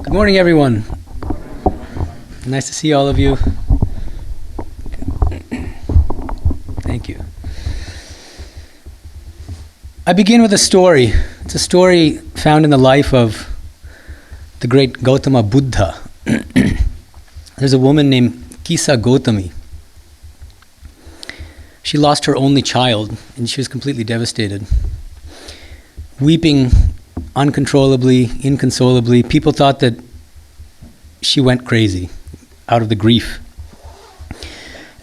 Good morning, everyone. Nice to see all of you. Thank you. I begin with a story. It's a story found in the life of the great Gautama Buddha. There's a woman named Kisa Goautami. She lost her only child, and she was completely devastated. Weeping uncontrollably, inconsolably. People thought that she went crazy out of the grief.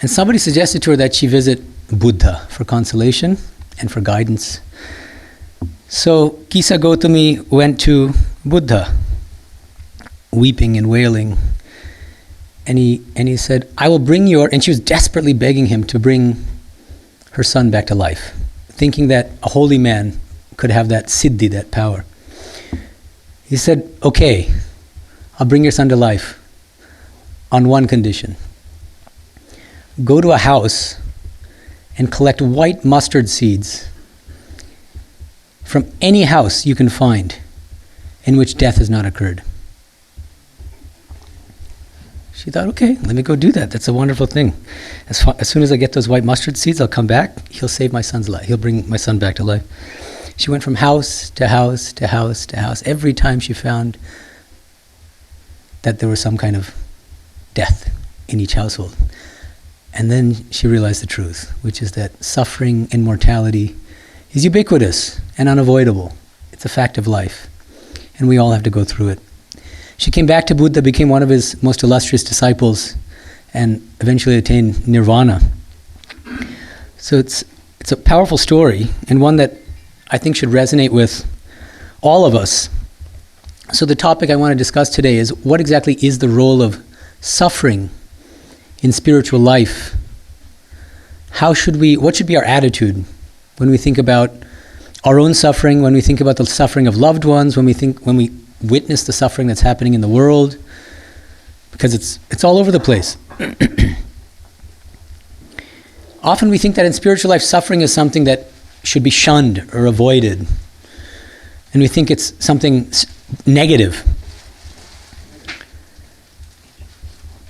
And somebody suggested to her that she visit Buddha for consolation and for guidance. So Kisa Goautami went to Buddha, weeping and wailing. And he said, I will bring your... And she was desperately begging him to bring her son back to life, thinking that a holy man could have that siddhi, that power. He said, okay, I'll bring your son to life on one condition. Go to a house and collect white mustard seeds from any house you can find in which death has not occurred. She thought, okay, let me go do that. That's a wonderful thing. As soon as I get those white mustard seeds, I'll come back. He'll save my son's life. He'll bring my son back to life. She went from house to house to house to house. Every time she found that there was some kind of death in each household. And then she realized the truth, which is that suffering and mortality is ubiquitous and unavoidable. It's a fact of life. And we all have to go through it. She came back to Buddha, became one of his most illustrious disciples, and eventually attained nirvana. So it's a powerful story, and one that I think should resonate with all of us. So the topic I want to discuss today is what exactly is the role of suffering in spiritual life? What should be our attitude when we think about our own suffering, when we think about the suffering of loved ones, when we witness the suffering that's happening in the world? Because it's all over the place. Often we think that in spiritual life, suffering is something that should be shunned or avoided. And we think it's something negative.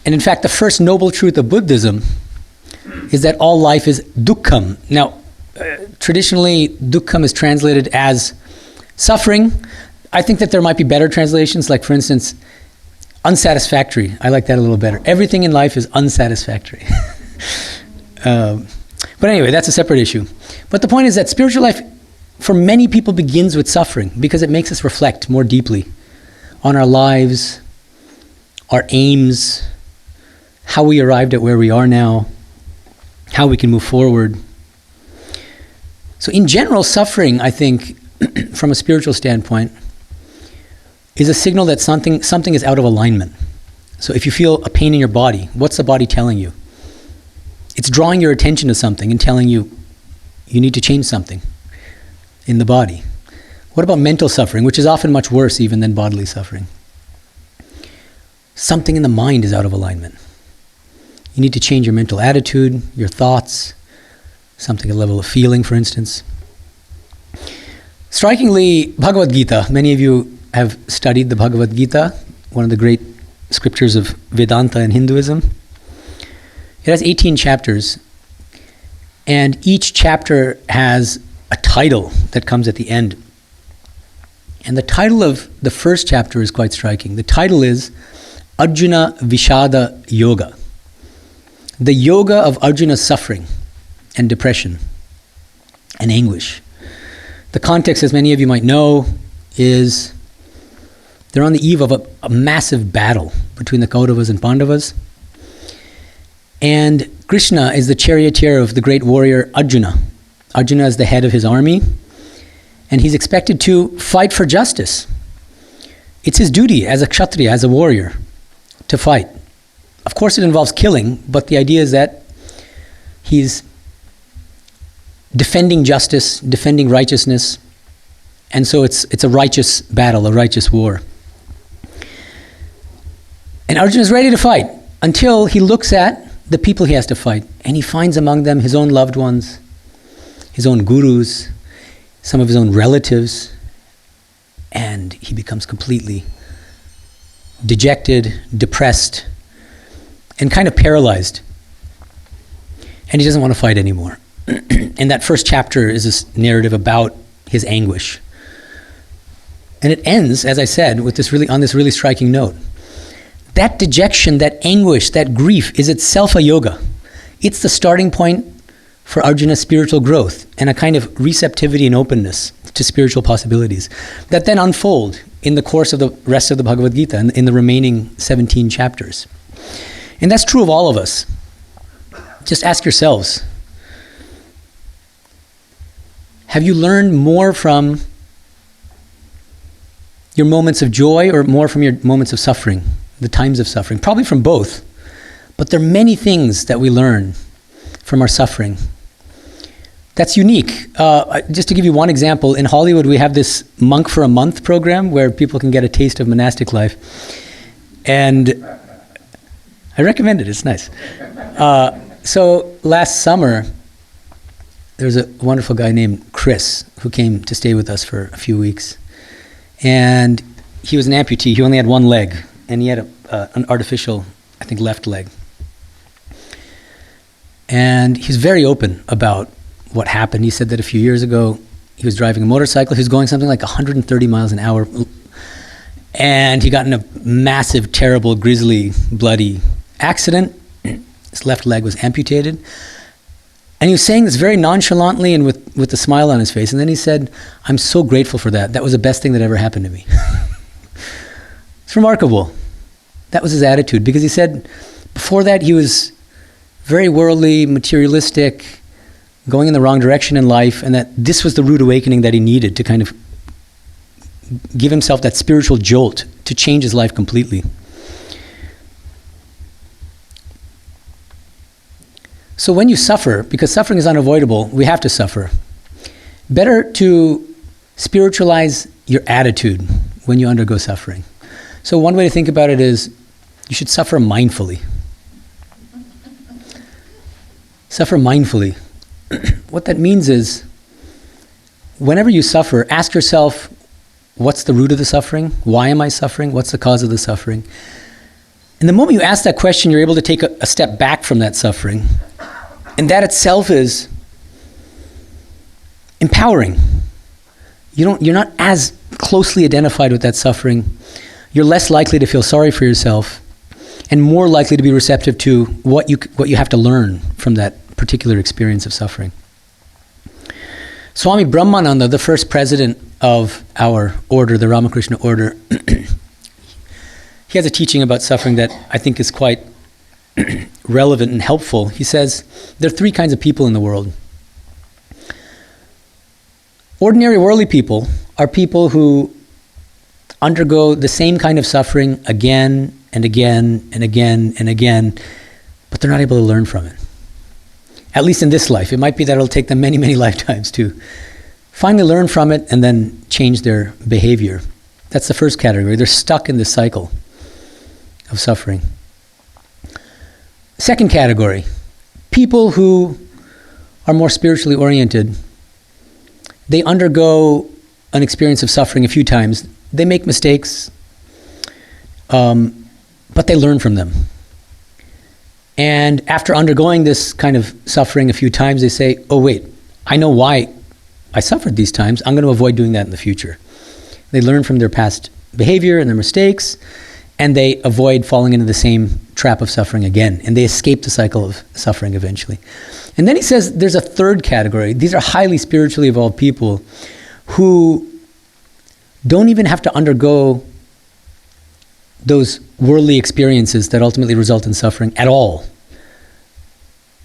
And in fact, the first noble truth of Buddhism is that all life is dukkham. Now, traditionally, dukkham is translated as suffering. I think that there might be better translations, like, for instance, unsatisfactory. I like that a little better. Everything in life is unsatisfactory. But anyway, that's a separate issue. But the point is that spiritual life, for many people, begins with suffering because it makes us reflect more deeply on our lives, our aims, how we arrived at where we are now, how we can move forward. So in general, suffering, I think, from a spiritual standpoint, is a signal that something is out of alignment. So if you feel a pain in your body, what's the body telling you? It's drawing your attention to something and telling you you need to change something in the body. What about mental suffering, which is often much worse even than bodily suffering? Something in the mind is out of alignment. You need to change your mental attitude, your thoughts, something, a level of feeling, for instance. Strikingly, Bhagavad Gita, many of you have studied the Bhagavad Gita, one of the great scriptures of Vedanta and Hinduism. It has 18 chapters, and each chapter has a title that comes at the end. And the title of the first chapter is quite striking. The title is Arjuna Vishada Yoga, the yoga of Arjuna's suffering and depression and anguish. The context, as many of you might know, is they're on the eve of a massive battle between the Kauravas and Pandavas. And Krishna is the charioteer of the great warrior Arjuna. Arjuna is the head of his army, and he's expected to fight for justice. It's his duty as a kshatriya, as a warrior, to fight. Of course it involves killing, but the idea is that he's defending justice, defending righteousness, and so it's a righteous battle, a righteous war. And Arjuna is ready to fight until he looks at the people he has to fight, and he finds among them his own loved ones, his own gurus, some of his own relatives, and he becomes completely dejected, depressed, and kind of paralyzed. And he doesn't want to fight anymore. And that first chapter is this narrative about his anguish. And it ends, as I said, with this really striking note. That dejection, that anguish, that grief is itself a yoga. It's the starting point for Arjuna's spiritual growth and a kind of receptivity and openness to spiritual possibilities that then unfold in the course of the rest of the Bhagavad Gita and in the remaining 17 chapters. And that's true of all of us. Just ask yourselves, have you learned more from your moments of joy or more from your moments of suffering, the times of suffering? Probably from both. But there are many things that we learn from our suffering. That's unique. Just to give you one example, in Hollywood we have this Monk for a Month program where people can get a taste of monastic life. And I recommend it, it's nice. So last summer, there was a wonderful guy named Chris who came to stay with us for a few weeks. And he was an amputee. He only had one leg, and he had an artificial, I think, left leg. And he's very open about what happened. He said that a few years ago, he was driving a motorcycle. He was going something like 130 miles an hour. And he got in a massive, terrible, grisly, bloody accident. His left leg was amputated. And he was saying this very nonchalantly and with a smile on his face. And then he said, "I'm so grateful for that. That was the best thing that ever happened to me." It's remarkable. That was his attitude. Because he said before that he was very worldly, materialistic, going in the wrong direction in life, and that this was the rude awakening that he needed to kind of give himself that spiritual jolt to change his life completely. So when you suffer, because suffering is unavoidable, we have to suffer. Better to spiritualize your attitude when you undergo suffering. So one way to think about it is you should suffer mindfully. Suffer mindfully. What that means is whenever you suffer, ask yourself, what's the root of the suffering? Why am I suffering? What's the cause of the suffering? And the moment you ask that question, you're able to take a step back from that suffering. And that itself is empowering. You're not as closely identified with that suffering. You're less likely to feel sorry for yourself and more likely to be receptive to what you have to learn from that particular experience of suffering. Swami Brahmananda, the first president of our order, the Ramakrishna order, he has a teaching about suffering that I think is quite relevant and helpful. He says there are three kinds of people in the world. Ordinary worldly people are people who undergo the same kind of suffering again and again and again and again, but they're not able to learn from it. At least in this life. It might be that it'll take them many, many lifetimes to finally learn from it and then change their behavior. That's the first category. They're stuck in this cycle of suffering. Second category, people who are more spiritually oriented. They undergo an experience of suffering a few times. They make mistakes, but they learn from them. And after undergoing this kind of suffering a few times, they say, oh wait, I know why I suffered these times. I'm going to avoid doing that in the future. They learn from their past behavior and their mistakes, and they avoid falling into the same trap of suffering again. And they escape the cycle of suffering eventually. And then he says there's a third category. These are highly spiritually evolved people who don't even have to undergo those worldly experiences that ultimately result in suffering at all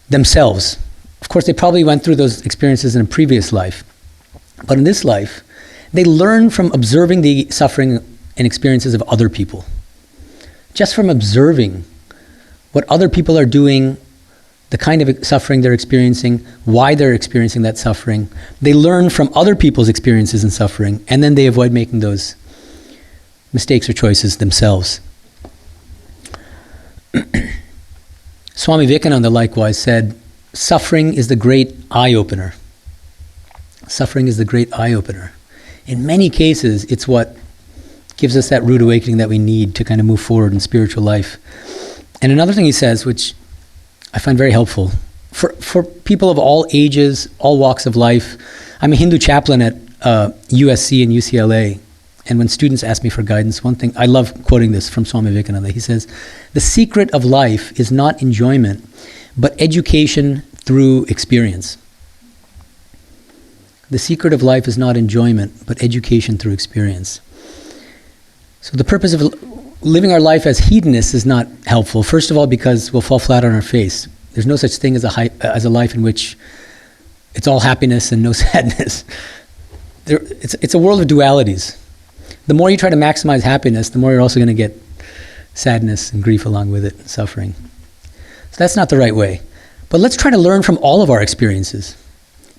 themselves. Of course, they probably went through those experiences in a previous life. But in this life, they learn from observing the suffering and experiences of other people. Just from observing what other people are doing, the kind of suffering they're experiencing, why they're experiencing that suffering. They learn from other people's experiences and suffering, and then they avoid making those mistakes or choices themselves. Swami Medhananda likewise said, suffering is the great eye-opener. Suffering is the great eye-opener. In many cases, it's what gives us that rude awakening that we need to kind of move forward in spiritual life. And another thing he says, which I find very helpful, for people of all ages, all walks of life. I'm a Hindu chaplain at USC and UCLA, and when students ask me for guidance, one thing, I love quoting this from Swami Medhananda. He says, the secret of life is not enjoyment, but education through experience. The secret of life is not enjoyment, but education through experience. So the purpose of living our life as hedonists is not helpful. First of all, because we'll fall flat on our face. There's no such thing as a life in which it's all happiness and no sadness. It's a world of dualities. The more you try to maximize happiness, the more you're also going to get sadness and grief along with it, suffering. So that's not the right way. But let's try to learn from all of our experiences.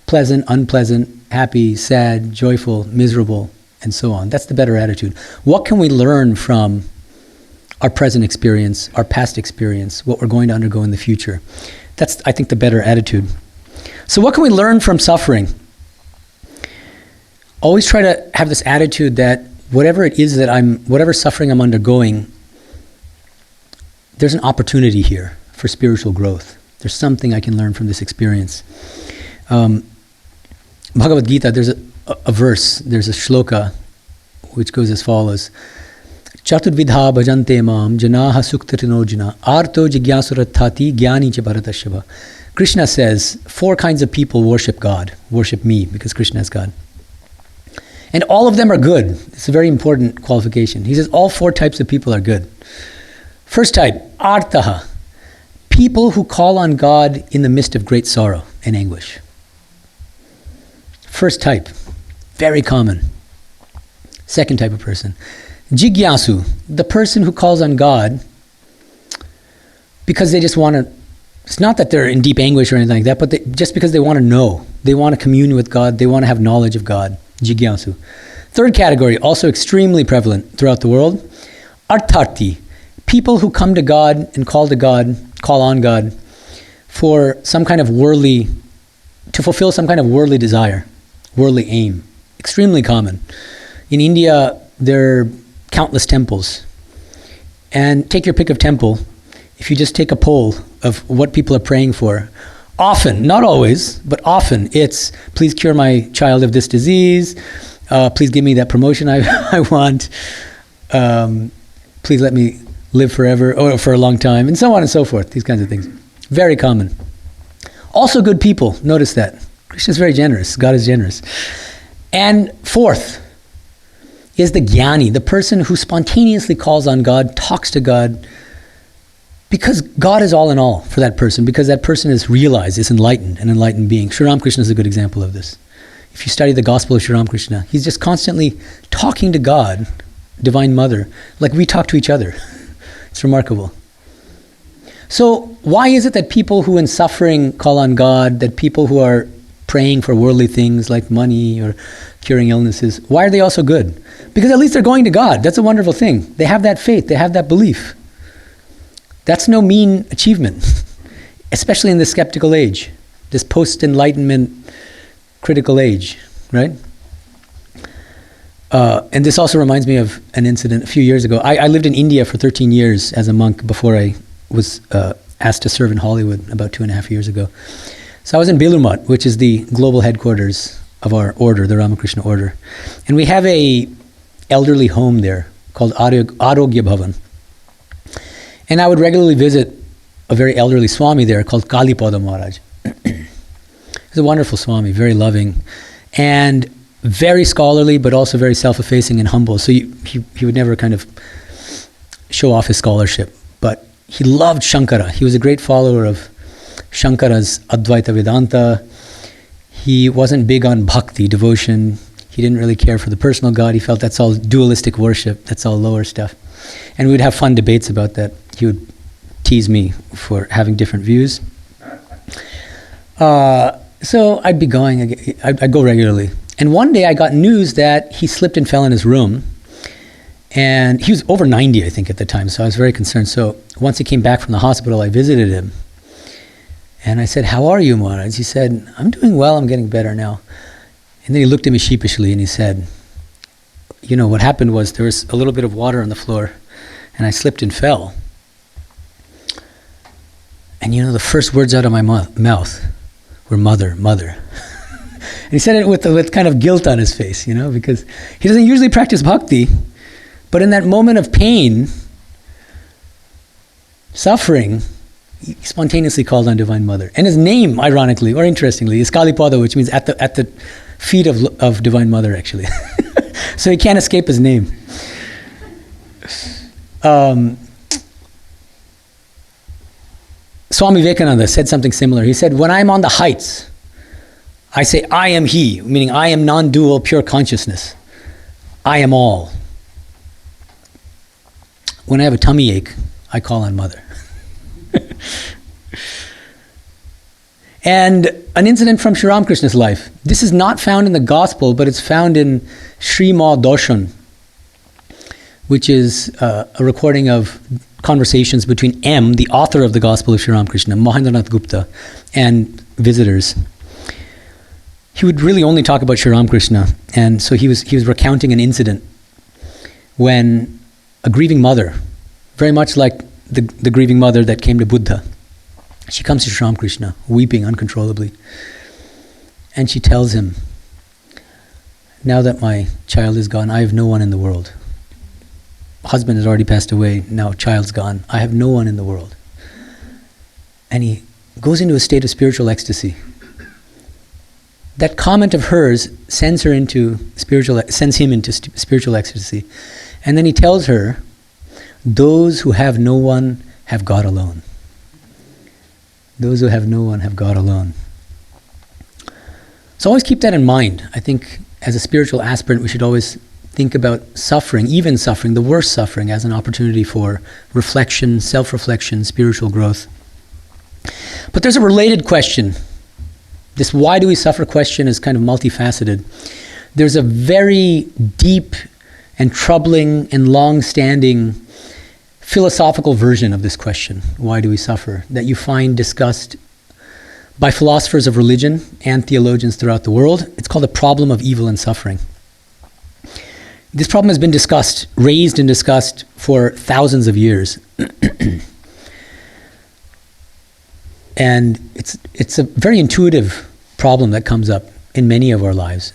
Pleasant, unpleasant, happy, sad, joyful, miserable, and so on. That's the better attitude. What can we learn from our present experience, our past experience, what we're going to undergo in the future? That's, I think, the better attitude. So what can we learn from suffering? Always try to have this attitude that whatever it is whatever suffering I'm undergoing, there's an opportunity here for spiritual growth. There's something I can learn from this experience. Bhagavad Gita, there's a verse, there's a shloka, which goes as follows. Chaturvidha bhajante mam janaha suktarinojana arto jigyasurathati gyani cha bharatashava. Krishna says, 4 kinds of people worship God, worship me, because Krishna is God. And all of them are good. It's a very important qualification. He says all 4 types of people are good. First type, artaha, people who call on God in the midst of great sorrow and anguish. First type, very common. Second type of person, jigyasu, the person who calls on God because they just want to, it's not that they're in deep anguish or anything like that, but just because they want to know. They want to commune with God. They want to have knowledge of God. Jigyasu. Third category, also extremely prevalent throughout the world, artharti, people who come to God and call on God for some kind of to fulfill some kind of worldly desire, worldly aim. Extremely common. In India, there are countless temples. And take your pick of temple. If you just take a poll of what people are praying for, often, not always, but often, it's, please cure my child of this disease, please give me that promotion I want, please let me live forever, or for a long time, and so on and so forth, these kinds of things. Very common. Also good people, notice that. Krishna is very generous, God is generous. And fourth is the jnani, the person who spontaneously calls on God, talks to God, because God is all in all for that person, because that person is realized, is enlightened, an enlightened being. Sri Ramakrishna is a good example of this. If you study the Gospel of Sri Ramakrishna, he's just constantly talking to God, Divine Mother, like we talk to each other. It's remarkable. So why is it that people who in suffering call on God, that people who are praying for worldly things like money or curing illnesses, why are they also good? Because at least they're going to God. That's a wonderful thing. They have that faith, they have that belief. That's no mean achievement, especially in the skeptical age, this post-enlightenment critical age, right? And this also reminds me of an incident a few years ago. I lived in India for 13 years as a monk before I was asked to serve in Hollywood about 2.5 years ago. So I was in Belur, which is the global headquarters of our order, the Ramakrishna order. And we have a elderly home there called Arogya Bhavan. And I would regularly visit a very elderly Swami there called Kalipada Maharaj. He's a wonderful Swami, very loving, and very scholarly, but also very self-effacing and humble. So he would never kind of show off his scholarship. But he loved Shankara. He was a great follower of Shankara's Advaita Vedanta. He wasn't big on bhakti, devotion. He didn't really care for the personal God. He felt that's all dualistic worship. That's all lower stuff. And we would have fun debates about that. He would tease me for having different views. So I'd be going, I'd go regularly. And one day I got news that he slipped and fell in his room. And he was over 90, I think, at the time, so I was very concerned. So once he came back from the hospital, I visited him. And I said, "How are you, Maharaj?" He said, "I'm doing well, I'm getting better now." And then he looked at me sheepishly and he said, what happened was there was a little bit of water on the floor, and I slipped and fell. And the first words out of my mouth were mother, mother. And he said it with kind of guilt on his face, because he doesn't usually practice bhakti, but in that moment of pain, suffering, he spontaneously called on Divine Mother. And his name, ironically or interestingly, is Kalipada, which means at the feet of Divine Mother, actually. So he can't escape his name. Swami Medhananda said something similar. He said, when I'm on the heights, I say, I am He, meaning I am non-dual, pure consciousness. I am all. When I have a tummy ache, I call on Mother. And an incident from Sri Ramakrishna's life. This is not found in the Gospel, but it's found in Sri Ma Darshan, which is a recording of conversations between M, the author of the Gospel of Sri Ramakrishna, Mahendranath Gupta, and visitors. He would really only talk about Sri Ramakrishna, and so he was recounting an incident when a grieving mother, very much like the grieving mother that came to Buddha, she comes to Sri Ramakrishna, weeping uncontrollably, and she tells him, now that my child is gone, I have no one in the world. Husband has already passed away, now child's gone. I have no one in the world. And he goes into a state of spiritual ecstasy. That comment of hers sends him into spiritual ecstasy. And then he tells her, those who have no one have God alone. Those who have no one have God alone. So always keep that in mind. I think as a spiritual aspirant, we should always think about suffering, even suffering, the worst suffering, as an opportunity for reflection, self-reflection, spiritual growth. But there's a related question. This why do we suffer question is kind of multifaceted. There's a very deep and troubling and long-standing philosophical version of this question, why do we suffer, that you find discussed by philosophers of religion and theologians throughout the world. It's called the problem of evil and suffering. This problem has been raised and discussed for thousands of years. And it's a very intuitive problem that comes up in many of our lives.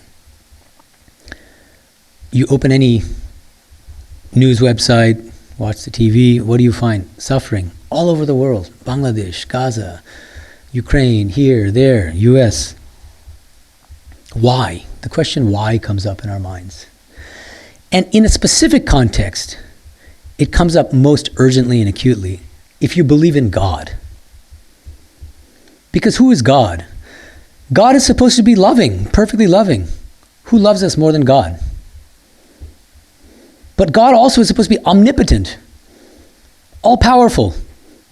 You open any news website, watch the TV, what do you find? Suffering all over the world. Bangladesh, Gaza, Ukraine, here, there, US. Why? The question why comes up in our minds. And in a specific context, it comes up most urgently and acutely if you believe in God. Because who is God? God is supposed to be loving, perfectly loving. Who loves us more than God? But God also is supposed to be omnipotent, all-powerful.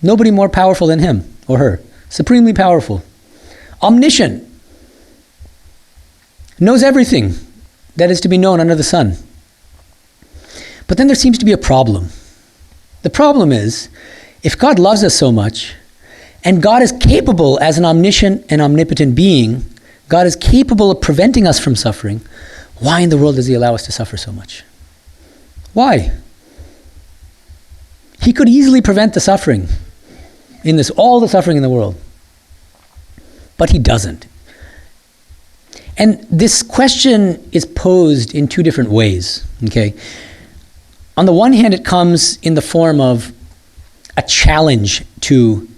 Nobody more powerful than him or her. Supremely powerful. Omniscient. Knows everything that is to be known under the sun. But then there seems to be a problem. The problem is, if God loves us so much, and God is capable as an omniscient and omnipotent being, God is capable of preventing us from suffering, why in the world does he allow us to suffer so much? Why? He could easily prevent the suffering in this, all the suffering in the world. But he doesn't. And this question is posed in two different ways, okay? On the one hand, it comes in the form of a challenge to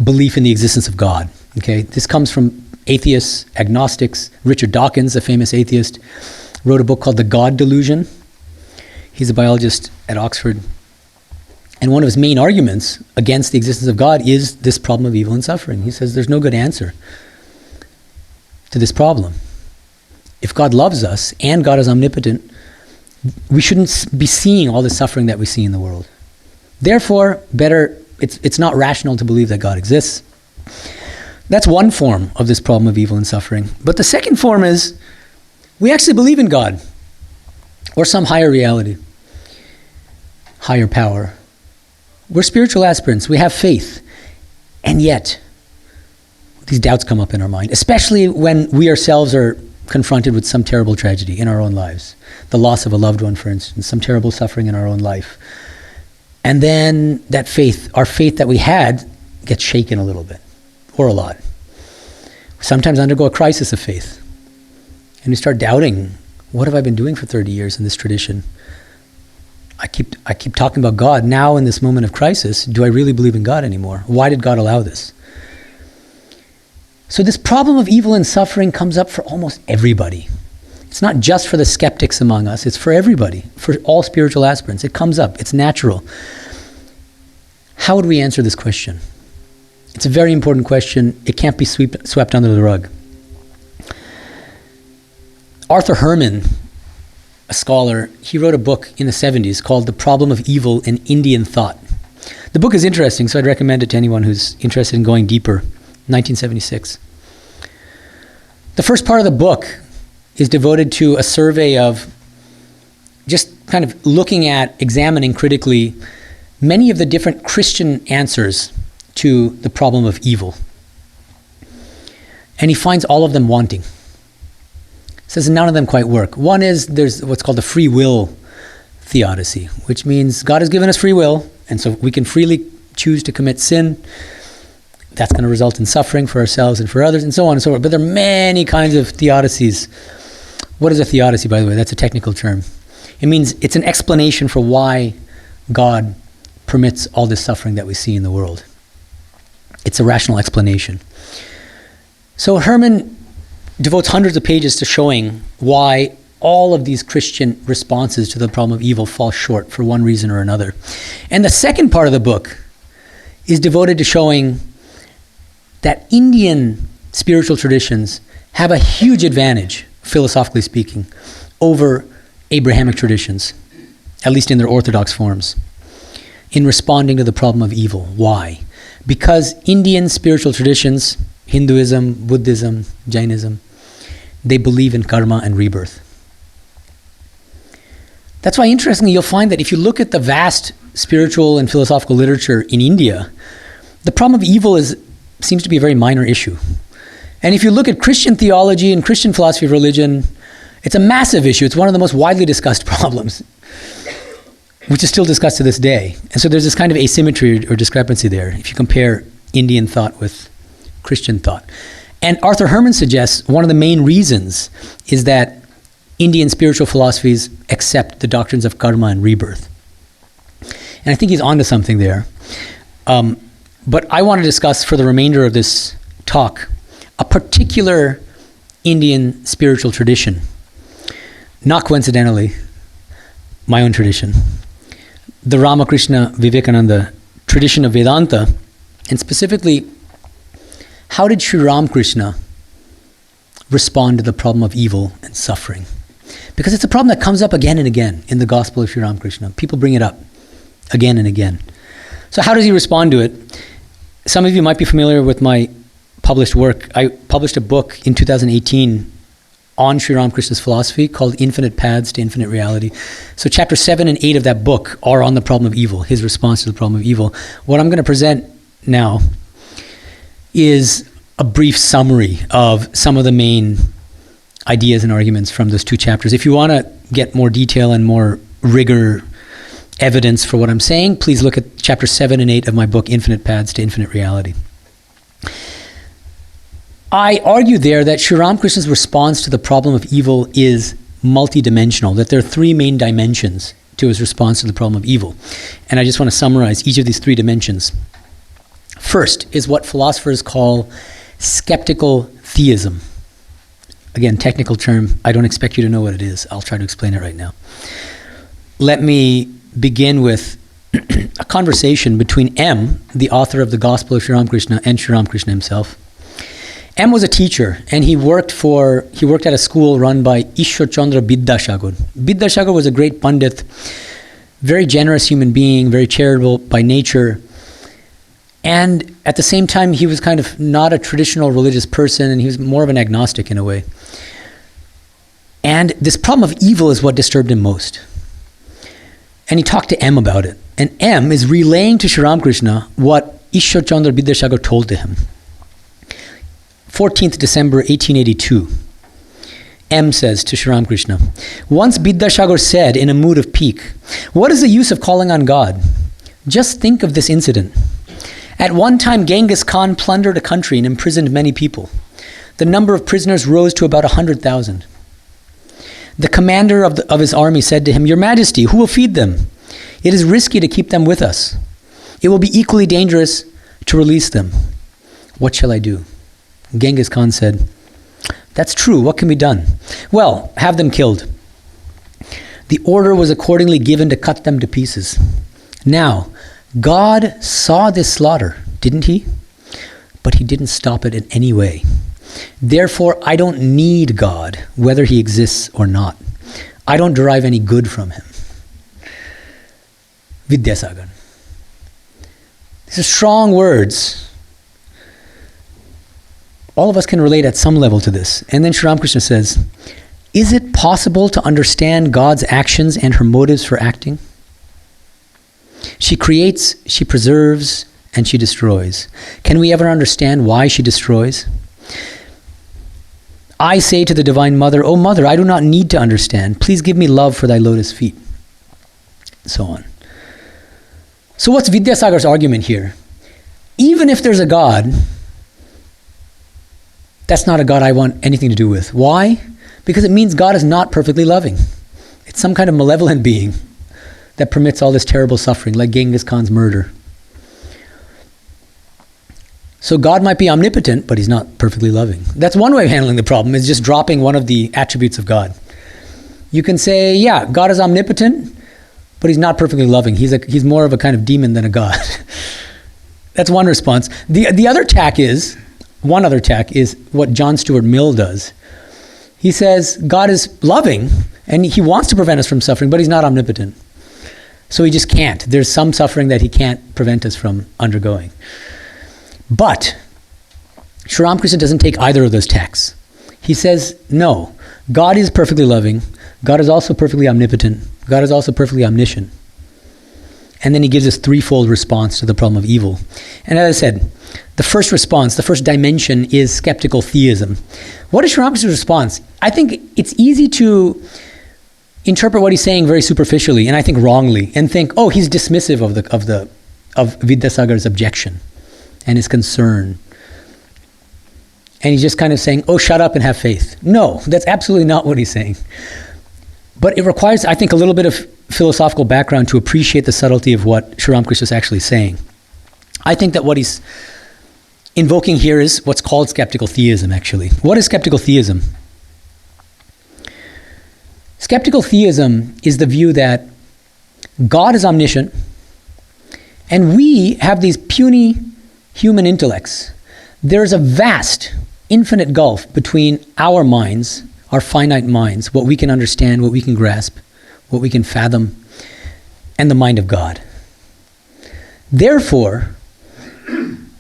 belief in the existence of God, okay? This comes from atheists, agnostics. Richard Dawkins, a famous atheist, wrote a book called The God Delusion. He's a biologist at Oxford. And one of his main arguments against the existence of God is this problem of evil and suffering. He says there's no good answer to this problem. If God loves us and God is omnipotent, we shouldn't be seeing all the suffering that we see in the world. Therefore, it's not rational to believe that God exists. That's one form of this problem of evil and suffering. But the second form is we actually believe in God or some higher reality, higher power. We're spiritual aspirants. We have faith. And yet, these doubts come up in our mind, especially when we ourselves are confronted with some terrible tragedy in our own lives, the loss of a loved one, for instance, some terrible suffering in our own life. And then that faith, our faith that we had, gets shaken a little bit, or a lot. We sometimes undergo a crisis of faith. And we start doubting, what have I been doing for 30 years in this tradition? I keep talking about God. Now in this moment of crisis, do I really believe in God anymore? Why did God allow this? So this problem of evil and suffering comes up for almost everybody. It's not just for the skeptics among us, it's for everybody, for all spiritual aspirants. It comes up, it's natural. How would we answer this question? It's a very important question. It can't be swept under the rug. Arthur Herman, a scholar, he wrote a book in the 70s called The Problem of Evil in Indian Thought. The book is interesting, so I'd recommend it to anyone who's interested in going deeper. 1976. The first part of the book is devoted to a survey of just kind of looking at, examining critically many of the different Christian answers to the problem of evil. And he finds all of them wanting. Says none of them quite work. One is there's what's called the free will theodicy, which means God has given us free will, and so we can freely choose to commit sin. That's going to result in suffering for ourselves and for others, and so on and so forth. But there are many kinds of theodicies. What is a theodicy, by the way? That's a technical term. It means it's an explanation for why God permits all this suffering that we see in the world. It's a rational explanation. So Herman devotes hundreds of pages to showing why all of these Christian responses to the problem of evil fall short for one reason or another. And the second part of the book is devoted to showing that Indian spiritual traditions have a huge advantage, philosophically speaking, over Abrahamic traditions, at least in their orthodox forms, in responding to the problem of evil. Why? Because Indian spiritual traditions, Hinduism, Buddhism, Jainism, they believe in karma and rebirth. That's why, interestingly, you'll find that if you look at the vast spiritual and philosophical literature in India, the problem of evil seems to be a very minor issue. And if you look at Christian theology and Christian philosophy of religion, it's a massive issue. It's one of the most widely discussed problems, which is still discussed to this day. And so there's this kind of asymmetry or discrepancy there if you compare Indian thought with Christian thought. And Arthur Herman suggests one of the main reasons is that Indian spiritual philosophies accept the doctrines of karma and rebirth. And I think he's onto something there. But I want to discuss for the remainder of this talk a particular Indian spiritual tradition. Not coincidentally, my own tradition. The Ramakrishna Vivekananda tradition of Vedanta, and specifically, how did Sri Ramakrishna respond to the problem of evil and suffering? Because it's a problem that comes up again and again in the Gospel of Sri Ramakrishna. People bring it up again and again. So how does he respond to it? Some of you might be familiar with my published work. I published a book in 2018 on Sri Ramakrishna's philosophy called Infinite Paths to Infinite Reality. So chapter 7 and 8 of that book are on the problem of evil, his response to the problem of evil. What I'm going to present now is a brief summary of some of the main ideas and arguments from those two chapters. If you want to get more detail and more rigor, evidence for what I'm saying, please look at chapter 7 and 8 of my book, Infinite Paths to Infinite Reality. I argue there that Sri Ramakrishna's response to the problem of evil is multidimensional, that there are three main dimensions to his response to the problem of evil. And I just want to summarize each of these three dimensions. First is what philosophers call skeptical theism. Again, technical term. I don't expect you to know what it is. I'll try to explain it right now. Let me begin with a conversation between M, the author of the Gospel of Sri Ramakrishna, and Sri Ramakrishna himself. M was a teacher, and he worked at a school run by Ishwar Chandra Bidyasagar. Bidyasagar was a great Pandit, very generous human being, very charitable by nature. And at the same time, he was kind of not a traditional religious person, and he was more of an agnostic in a way. And this problem of evil is what disturbed him most. And he talked to M about it. And M is relaying to Sri Ramakrishna what Ishwar Chandra Bidyasagar told to him. 14th December 1882. M says to Sri Ramakrishna, once Vidyasagar said in a mood of pique, what is the use of calling on God? Just think of this incident. At one time, Genghis Khan plundered a country and imprisoned many people. The number of prisoners rose to about 100,000. The commander of his army said to him, Your Majesty, who will feed them? It is risky to keep them with us. It will be equally dangerous to release them. What shall I do? Genghis Khan said, That's true. What can be done? Well, have them killed. The order was accordingly given to cut them to pieces. Now, God saw this slaughter, didn't he? But he didn't stop it in any way. Therefore, I don't need God, whether he exists or not. I don't derive any good from him. Vidyasagar. These are strong words. All of us can relate at some level to this. And then Sri Ramakrishna says, is it possible to understand God's actions and her motives for acting? She creates, she preserves, and she destroys. Can we ever understand why she destroys? I say to the Divine Mother, O Mother, I do not need to understand. Please give me love for thy lotus feet. So on. So what's Vidyasagar's argument here? Even if there's a God, that's not a God I want anything to do with. Why? Because it means God is not perfectly loving. It's some kind of malevolent being that permits all this terrible suffering, like Genghis Khan's murder. So God might be omnipotent, but he's not perfectly loving. That's one way of handling the problem, is just dropping one of the attributes of God. You can say, yeah, God is omnipotent, but he's not perfectly loving. He's more of a kind of demon than a God. That's one response. The other tack is, one other tack is what John Stuart Mill does. He says, God is loving, and he wants to prevent us from suffering, but he's not omnipotent. So he just can't. There's some suffering that he can't prevent us from undergoing. But Sri Ramakrishna doesn't take either of those tacks. He says, no, God is perfectly loving. God is also perfectly omnipotent. God is also perfectly omniscient. And then he gives us threefold response to the problem of evil. And as I said, the first response, the first dimension is skeptical theism. What is Sri Ramakrishna's response? I think it's easy to interpret what he's saying very superficially, and I think wrongly, and think, oh, he's dismissive of Vidyasagar's objection and his concern. And he's just kind of saying, oh, shut up and have faith. No, that's absolutely not what he's saying. But it requires, I think, a little bit of philosophical background to appreciate the subtlety of what Sri Ramakrishna is actually saying. I think that what he's invoking here is what's called skeptical theism, actually. What is skeptical theism? Skeptical theism is the view that God is omniscient, and we have these puny human intellects. There's a vast, infinite gulf between our minds, our finite minds, what we can understand, what we can grasp, what we can fathom, and the mind of God. Therefore,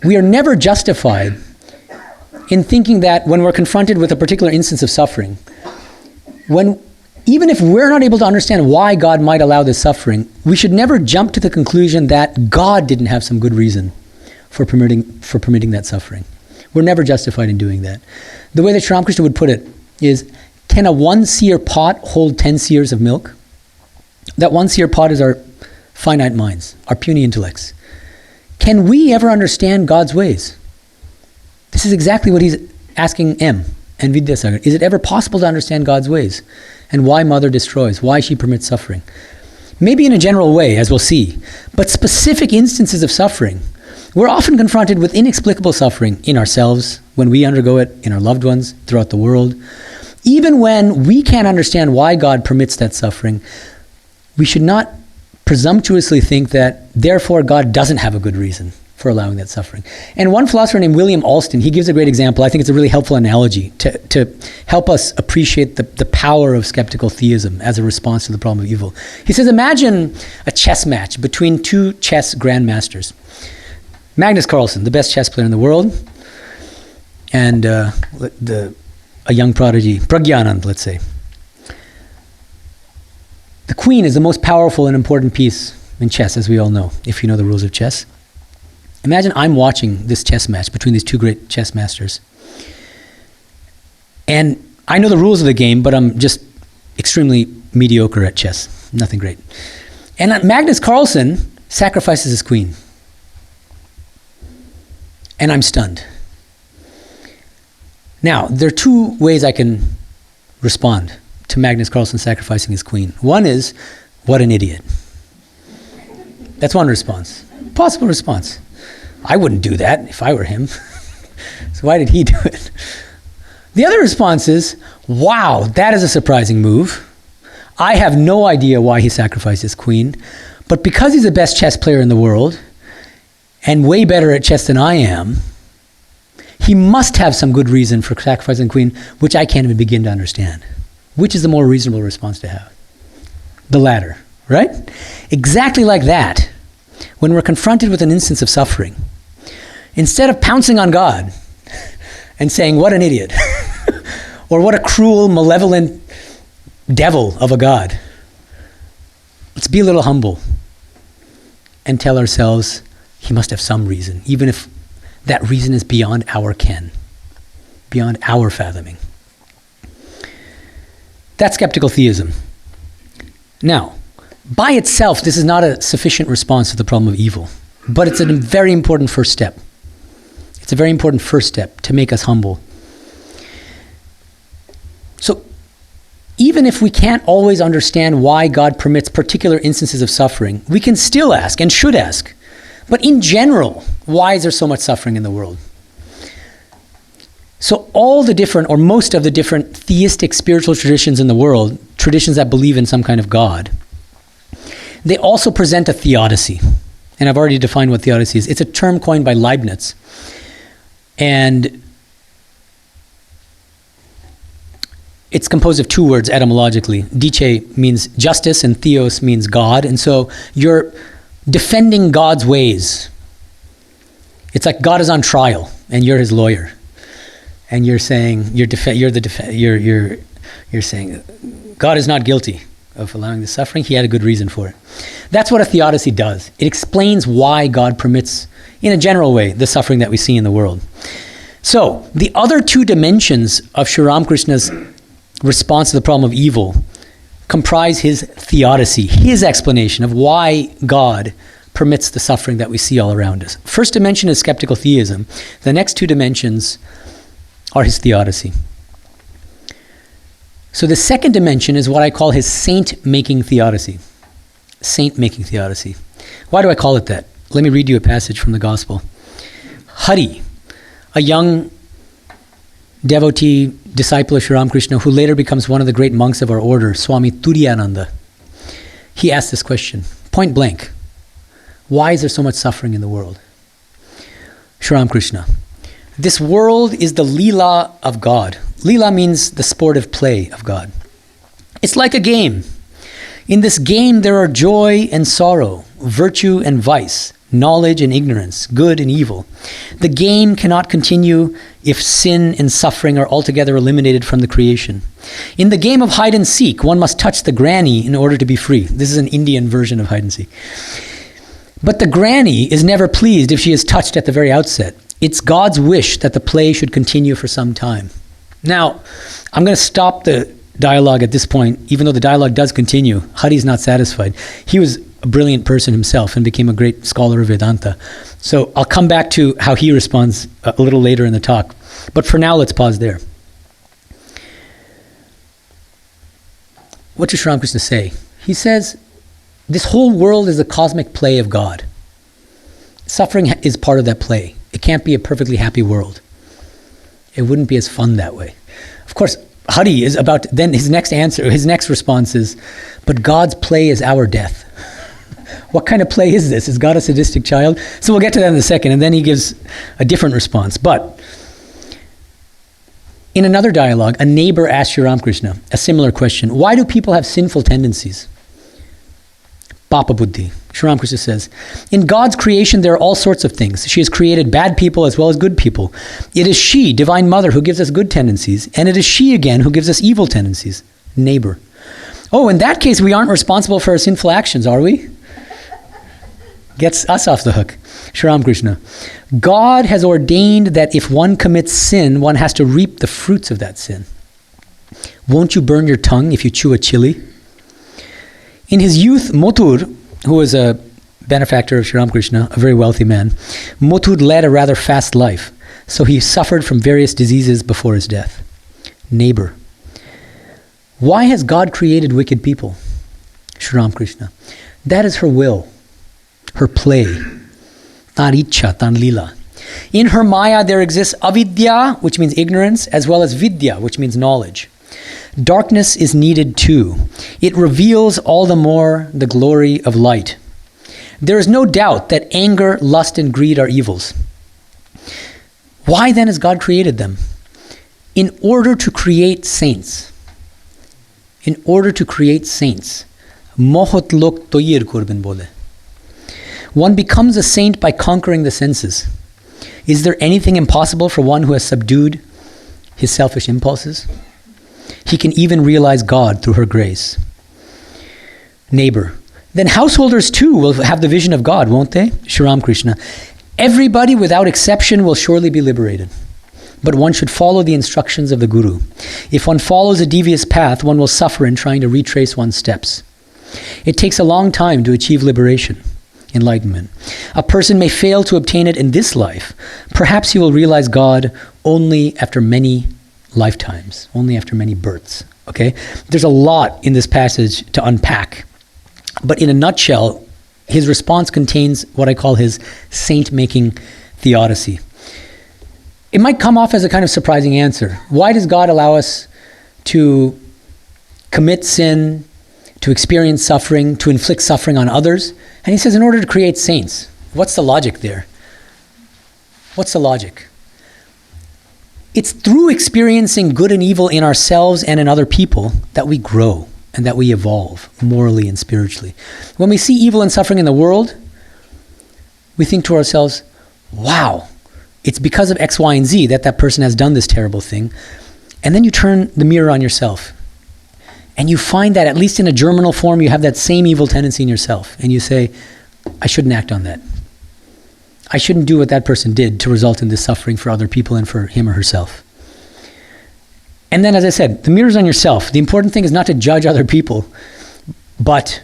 we are never justified in thinking that when we're confronted with a particular instance of suffering, even if we're not able to understand why God might allow this suffering, we should never jump to the conclusion that God didn't have some good reason for permitting that suffering. We're never justified in doing that. The way that Sri Ramakrishna would put it is, can a 1-seer pot hold 10 seers of milk? That 1-seer pot is our finite minds, our puny intellects. Can we ever understand God's ways? This is exactly what he's asking M and Vidyasagar. Is it ever possible to understand God's ways? And why Mother destroys, why she permits suffering? Maybe in a general way, as we'll see, but specific instances of suffering. We're often confronted with inexplicable suffering in ourselves, when we undergo it, in our loved ones, throughout the world. Even when we can't understand why God permits that suffering, we should not presumptuously think that, therefore, God doesn't have a good reason for allowing that suffering. And one philosopher named William Alston, he gives a great example. I think it's a really helpful analogy to help us appreciate the power of skeptical theism as a response to the problem of evil. He says, imagine a chess match between two chess grandmasters. Magnus Carlsen, the best chess player in the world, and a young prodigy, Pragyanand, let's say. The queen is the most powerful and important piece in chess, as we all know, if you know the rules of chess. Imagine I'm watching this chess match between these two great chess masters. And I know the rules of the game, but I'm just extremely mediocre at chess. Nothing great. And Magnus Carlsen sacrifices his queen. And I'm stunned. Now, there are two ways I can respond to Magnus Carlsen sacrificing his queen. One is, what an idiot. That's one response. Possible response. I wouldn't do that if I were him. So why did he do it? The other response is, wow, that is a surprising move. I have no idea why he sacrificed his queen, but because he's the best chess player in the world, and way better at chess than I am, he must have some good reason for sacrificing the queen, which I can't even begin to understand. Which is the more reasonable response to have? The latter, right? Exactly like that, when we're confronted with an instance of suffering, instead of pouncing on God and saying, what an idiot, or what a cruel, malevolent devil of a God, let's be a little humble and tell ourselves, he must have some reason, even if that reason is beyond our ken, beyond our fathoming. That's skeptical theism. Now, by itself, this is not a sufficient response to the problem of evil, but it's a very important first step. It's a very important first step to make us humble. So, even if we can't always understand why God permits particular instances of suffering, we can still ask, and should ask, but in general, why is there so much suffering in the world? So all the different, or most of the different theistic spiritual traditions in the world, traditions that believe in some kind of God, they also present a theodicy. And I've already defined what theodicy is. It's a term coined by Leibniz. And it's composed of two words etymologically. Dice means justice and theos means God. And so you're defending God's ways. It's like God is on trial and you're his lawyer. And you're saying, you're saying, God is not guilty of allowing the suffering. He had a good reason for it. That's what a theodicy does. It explains why God permits, in a general way, the suffering that we see in the world. So, the other two dimensions of Sri Ramakrishna's response to the problem of evil comprise his theodicy, his explanation of why God permits the suffering that we see all around us. First dimension is skeptical theism. The next two dimensions are his theodicy. So the second dimension is what I call his saint-making theodicy. Saint-making theodicy. Why do I call it that? Let me read you a passage from the Gospel. Hari, a young devotee, disciple of Sri Ramakrishna, who later becomes one of the great monks of our order, Swami Medhananda, he asked this question, point blank. Why is there so much suffering in the world? Sri Ramakrishna, this world is the Leela of God. Leela means the sportive play of God. It's like a game. In this game there are joy and sorrow, virtue and vice, knowledge and ignorance, good and evil. The game cannot continue if sin and suffering are altogether eliminated from the creation. In the game of hide and seek, one must touch the granny in order to be free. This is an Indian version of hide and seek. But the granny is never pleased if she is touched at the very outset. It's God's wish that the play should continue for some time. Now, I'm going to stop the dialogue at this point, even though the dialogue does continue. Hari's not satisfied. He was a brilliant person himself and became a great scholar of Vedanta. So I'll come back to how he responds a little later in the talk. But for now, let's pause there. What does Sri Ramakrishna say? He says, this whole world is a cosmic play of God. Suffering is part of that play. It can't be a perfectly happy world. It wouldn't be as fun that way. Of course, Hari is about, then his next response is, but God's play is our death. What kind of play is this? Is God a sadistic child? So we'll get to that in a second, and then he gives a different response. But in another dialogue, a neighbor asked Sri Ramakrishna a similar question. Why do people have sinful tendencies? Papa Buddhi. Sri Ramakrishna says, in God's creation there are all sorts of things. She has created bad people as well as good people. It is she, Divine Mother, who gives us good tendencies, and it is she again who gives us evil tendencies. Neighbor. Oh, in that case we aren't responsible for our sinful actions, are we? Gets us off the hook. Sri Ramakrishna. God has ordained that if one commits sin, one has to reap the fruits of that sin. Won't you burn your tongue if you chew a chili? In his youth, Mothur, who was a benefactor of Sri Ramakrishna, a very wealthy man, Mothur led a rather fast life, so he suffered from various diseases before his death. Neighbor. Why has God created wicked people? Sri Ramakrishna. That is her will, her play. Tan ichha, tan lila. In her maya there exists avidya, which means ignorance, as well as vidya, which means knowledge. Darkness is needed too. It reveals all the more the glory of light. There is no doubt that anger, lust, and greed are evils. Why then has God created them? In order to create saints. In order to create saints. Mohot lok toyir kurban bole. One becomes a saint by conquering the senses. Is there anything impossible for one who has subdued his selfish impulses? He can even realize God through her grace. Neighbor. Then householders too will have the vision of God, won't they? Sri Ramakrishna. Everybody without exception will surely be liberated. But one should follow the instructions of the Guru. If one follows a devious path, one will suffer in trying to retrace one's steps. It takes a long time to achieve liberation, enlightenment. A person may fail to obtain it in this life. Perhaps he will realize God only after many lifetimes, only after many births. Okay? There's a lot in this passage to unpack. But in a nutshell, his response contains what I call his saint-making theodicy. It might come off as a kind of surprising answer. Why does God allow us to commit sin, to experience suffering, to inflict suffering on others? And he says, in order to create saints. What's the logic there? What's the logic? It's through experiencing good and evil in ourselves and in other people that we grow and that we evolve morally and spiritually. When we see evil and suffering in the world, we think to ourselves, wow, it's because of X, Y, and Z that person has done this terrible thing. And then you turn the mirror on yourself. And you find that, at least in a germinal form, you have that same evil tendency in yourself. And you say, I shouldn't act on that. I shouldn't do what that person did to result in this suffering for other people and for him or herself. And then, as I said, the mirror's on yourself. The important thing is not to judge other people, but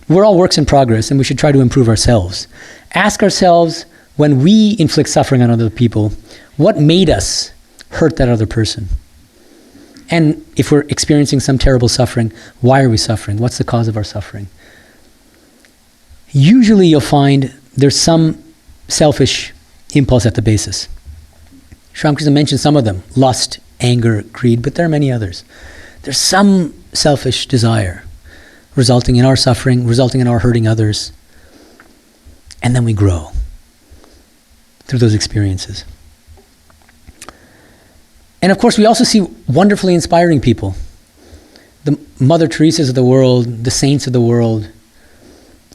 we're all works in progress, and we should try to improve ourselves. Ask ourselves, when we inflict suffering on other people, what made us hurt that other person? And if we're experiencing some terrible suffering, why are we suffering? What's the cause of our suffering? Usually you'll find there's some selfish impulse at the basis. Sri Ramakrishna mentioned some of them: lust, anger, greed, but there are many others. There's some selfish desire resulting in our suffering, resulting in our hurting others. And then we grow through those experiences. And of course, we also see wonderfully inspiring people. The Mother Teresas of the world, the saints of the world,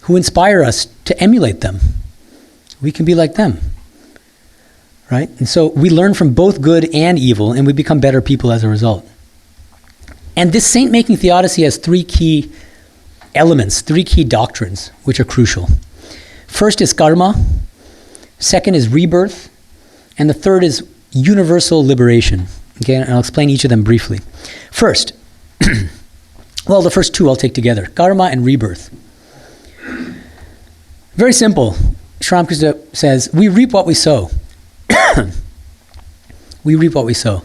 who inspire us to emulate them. We can be like them, right? And so we learn from both good and evil, and we become better people as a result. And this saint-making theodicy has three key elements, three key doctrines, which are crucial. First is karma, second is rebirth, and the third is universal liberation. Okay, and I'll explain each of them briefly. First, well, the first two I'll take together, karma and rebirth. Very simple. Sri Ramakrishna says, we reap what we sow. We reap what we sow.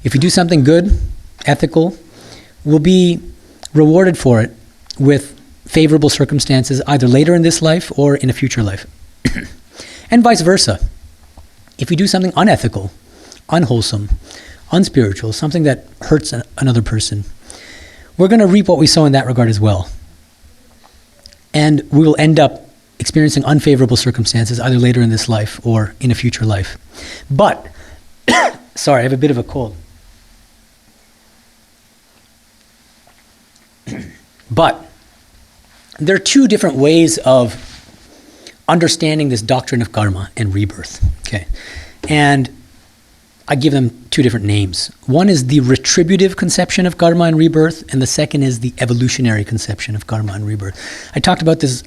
If we do something good, ethical, we'll be rewarded for it with favorable circumstances, either later in this life or in a future life. And vice versa. If we do something unethical, unwholesome, unspiritual, something that hurts another person, we're going to reap what we sow in that regard as well. And we will end up experiencing unfavorable circumstances, either later in this life or in a future life. But, sorry, I have a bit of a cold. But there are two different ways of understanding this doctrine of karma and rebirth. Okay, and I give them two different names. One is the retributive conception of karma and rebirth, and the second is the evolutionary conception of karma and rebirth. I talked about this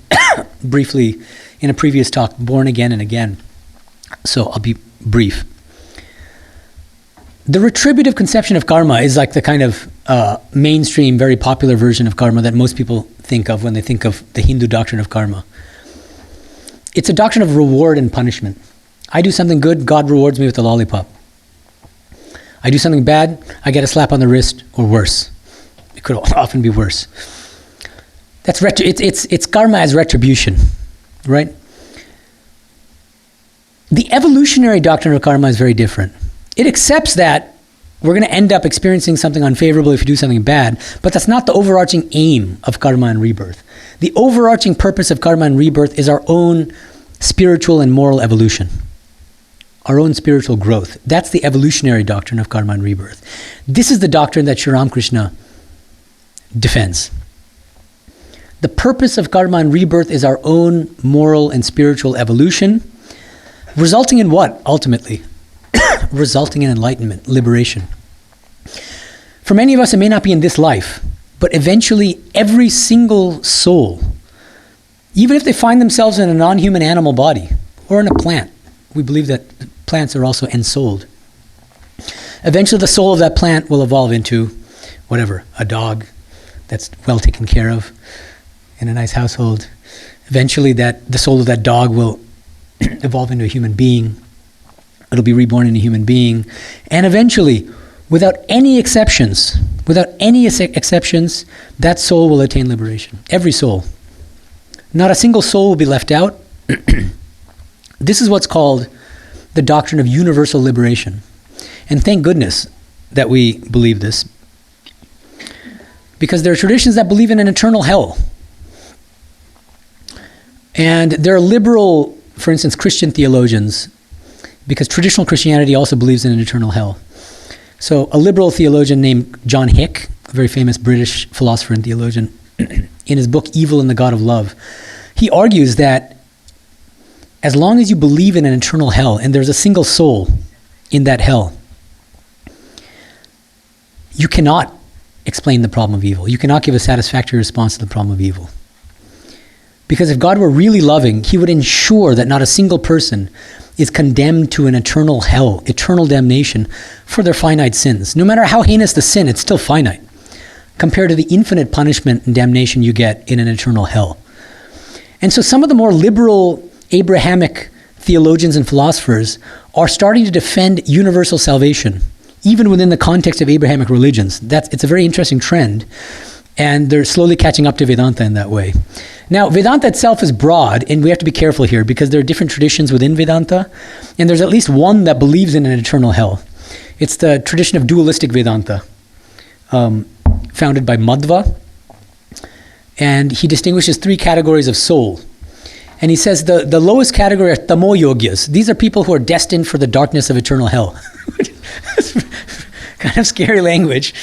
briefly in a previous talk, Born Again and Again, so I'll be brief. The retributive conception of karma is like the kind of mainstream, very popular version of karma that most people think of when they think of the Hindu doctrine of karma. It's a doctrine of reward and punishment. I do something good, God rewards me with a lollipop. I do something bad, I get a slap on the wrist, or worse. It could often be worse. That's it's karma as retribution, right? The evolutionary doctrine of karma is very different. It accepts that we're going to end up experiencing something unfavorable if you do something bad, but that's not the overarching aim of karma and rebirth. The overarching purpose of karma and rebirth is our own spiritual and moral evolution, our own spiritual growth. That's the evolutionary doctrine of karma and rebirth. This is the doctrine that Sri Ramakrishna defends. The purpose of karma and rebirth is our own moral and spiritual evolution, resulting in what, ultimately? Resulting in enlightenment, liberation. For many of us, it may not be in this life, but eventually every single soul, even if they find themselves in a non-human animal body or in a plant, we believe that plants are also ensouled. Eventually the soul of that plant will evolve into whatever, a dog that's well taken care of in a nice household. Eventually the soul of that dog will evolve into a human being. It'll be reborn into a human being. And eventually, without any exceptions, that soul will attain liberation. Every soul. Not a single soul will be left out. This is what's called the doctrine of universal liberation. And thank goodness that we believe this. Because there are traditions that believe in an eternal hell. And there are liberal, for instance, Christian theologians, because traditional Christianity also believes in an eternal hell. So a liberal theologian named John Hick, a very famous British philosopher and theologian, in his book Evil and the God of Love, he argues that as long as you believe in an eternal hell and there's a single soul in that hell, you cannot explain the problem of evil. You cannot give a satisfactory response to the problem of evil. Because if God were really loving, he would ensure that not a single person is condemned to an eternal hell, eternal damnation for their finite sins. No matter how heinous the sin, it's still finite compared to the infinite punishment and damnation you get in an eternal hell. And so some of the more liberal Abrahamic theologians and philosophers are starting to defend universal salvation, even within the context of Abrahamic religions. It's a very interesting trend, and they're slowly catching up to Vedanta in that way. Now, Vedanta itself is broad, and we have to be careful here because there are different traditions within Vedanta, and there's at least one that believes in an eternal hell. It's the tradition of dualistic Vedanta, founded by Madhva, and he distinguishes three categories of soul. And he says the lowest category are tamo yogyas. These are people who are destined for the darkness of eternal hell. Kind of scary language.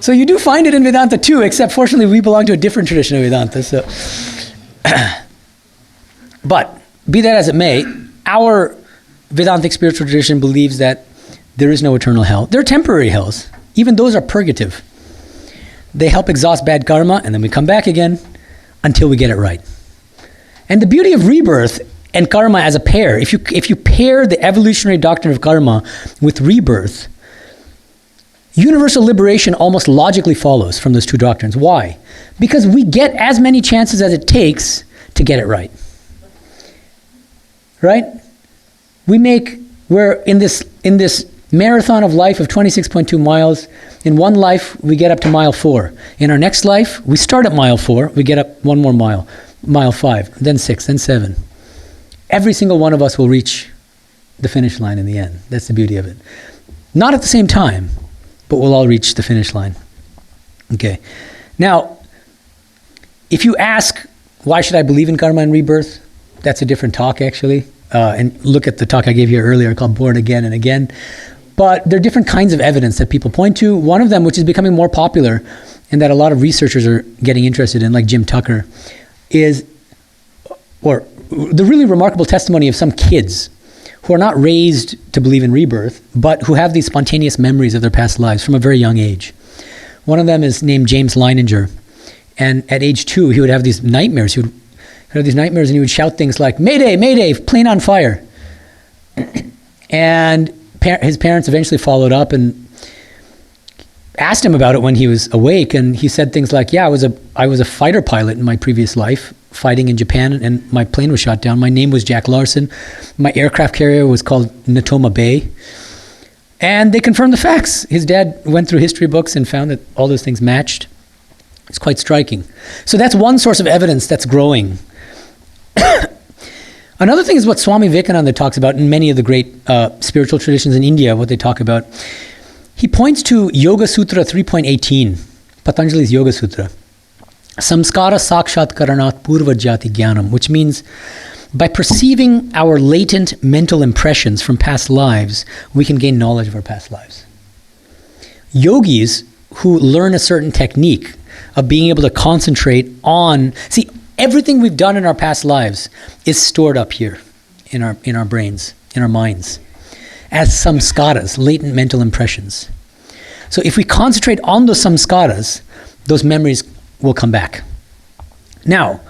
So you do find it in Vedanta too, except fortunately we belong to a different tradition of Vedanta. So, but be that as it may, our Vedantic spiritual tradition believes that there is no eternal hell. There are temporary hells. Even those are purgative. They help exhaust bad karma, and then we come back again until we get it right. And the beauty of rebirth and karma as a pair, if you pair the evolutionary doctrine of karma with rebirth, universal liberation almost logically follows from those two doctrines. Why? Because we get as many chances as it takes to get it right. Right? We're in this marathon of life of 26.2 miles. In one life, we get up to mile 4. In our next life, we start at mile 4, we get up one more mile, mile 5, then 6, then 7. Every single one of us will reach the finish line in the end. That's the beauty of it. Not at the same time, but we'll all reach the finish line. Okay. Now, if you ask, why should I believe in karma and rebirth? That's a different talk, actually. And look at the talk I gave you earlier called Born Again and Again. But there are different kinds of evidence that people point to. One of them, which is becoming more popular and that a lot of researchers are getting interested in, like Jim Tucker, is the really remarkable testimony of some kids who are not raised to believe in rebirth, but who have these spontaneous memories of their past lives from a very young age. One of them is named James Leininger. And at age 2, he would have these nightmares. He would have these nightmares and he would shout things like, "Mayday, Mayday, plane on fire." And his parents eventually followed up and asked him about it when he was awake, and he said things like, yeah, I was a fighter pilot in my previous life, fighting in Japan, and my plane was shot down. My name was Jack Larson. My aircraft carrier was called Natoma Bay. And they confirmed the facts. His dad went through history books and found that all those things matched. It's quite striking. So that's one source of evidence that's growing. Another thing is what Swami Medhananda talks about in many of the great spiritual traditions in India, what they talk about. He points to Yoga Sutra 3.18, Patanjali's Yoga Sutra. Samskara sakshat karanat purva jati jnanam, which means by perceiving our latent mental impressions from past lives, we can gain knowledge of our past lives. Yogis who learn a certain technique of being able to concentrate on, see, everything we've done in our past lives is stored up here in our brains, in our minds, as samskaras, latent mental impressions. So if we concentrate on those samskaras, those memories will come back. Now,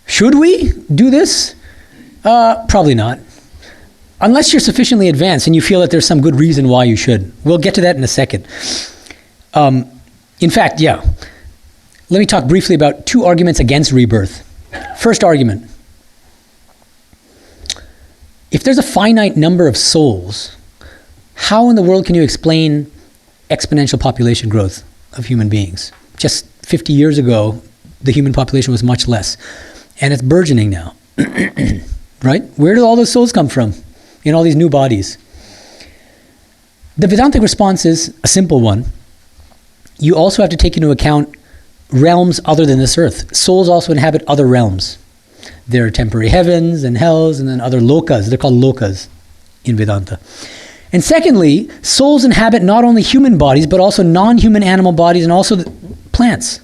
should we do this? Probably not. Unless you're sufficiently advanced and you feel that there's some good reason why you should. We'll get to that in a second. In fact, yeah. Let me talk briefly about 2 arguments against rebirth. First argument. If there's a finite number of souls, how in the world can you explain exponential population growth of human beings? Just 50 years ago, the human population was much less. And it's burgeoning now. Right? Where do all those souls come from in all these new bodies? The Vedantic response is a simple one. You also have to take into account realms other than this earth. Souls also inhabit other realms. There are temporary heavens and hells and then other lokas. They're called lokas in Vedanta. And secondly, souls inhabit not only human bodies, but also non-human animal bodies and also plants.